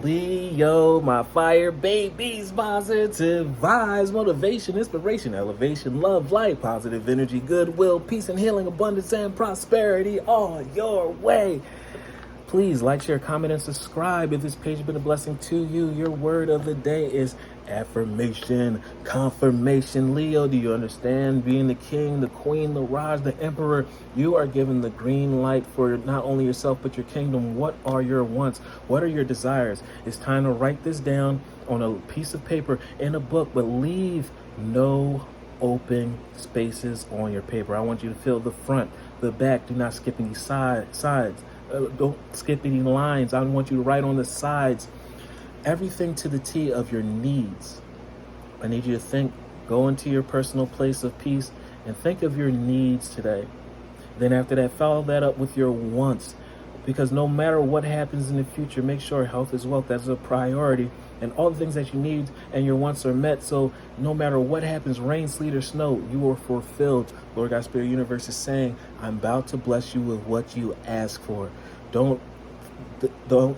Leo, my fire babies, positive vibes, motivation, inspiration, elevation, love, light, positive energy, goodwill, peace and healing, abundance and prosperity all your way. Please like, share, comment, and subscribe if this page has been a blessing to you. Your word of the day is affirmation, confirmation. Leo, do you understand? Being the king, the queen, the Raj, the emperor, you are given the green light for not only yourself but your kingdom. What are your wants? What are your desires? It's time to write this down on a piece of paper in a book, but leave no open spaces on your paper. I want you to fill the front, the back. Do not skip any sides. Don't skip any lines. I want you to write on the sides everything to the T of your needs. I need you to go into your personal place of peace and think of your needs today. Then after that, follow that up with your wants, because no matter what happens in the future, make sure health is wealth. That's a priority, and all the things that you need and your wants are met. So no matter what happens, rain, sleet, or snow, you are fulfilled. Lord God, Spirit, Universe is saying, I'm about to bless you with what you ask for. Don't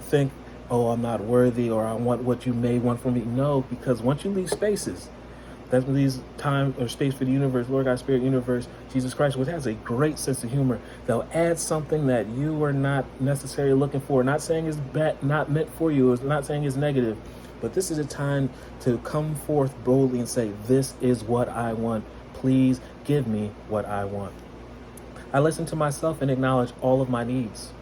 think, oh, I'm not worthy, or I want what you may want from me. No, because once you leave spaces, that leaves time or space for the universe, Lord God, Spirit, Universe, Jesus Christ, which has a great sense of humor. They'll add something that you are not necessarily looking for. Not saying it's bad, not meant for you. It's not saying it's negative. But this is a time to come forth boldly and say, this is what I want. Please give me what I want. I listen to myself and acknowledge all of my needs.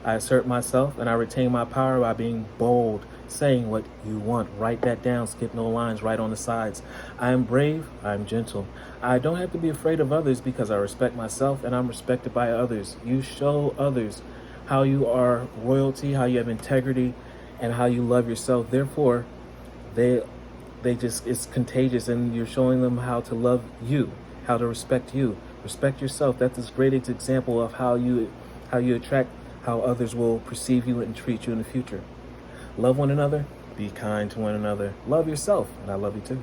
I assert myself and I retain my power by being bold, saying what you want. Write that down. Skip no lines. Write on the sides. I am brave. I am gentle. I don't have to be afraid of others because I respect myself and I'm respected by others. You show others how you are royalty, how you have integrity, and how you love yourself. Therefore, it's contagious, and you're showing them how to love you, how to respect you. Respect yourself. That's this great example of how you attract how others will perceive you and treat you in the future. Love one another. Be kind to one another. Love yourself, and I love you too.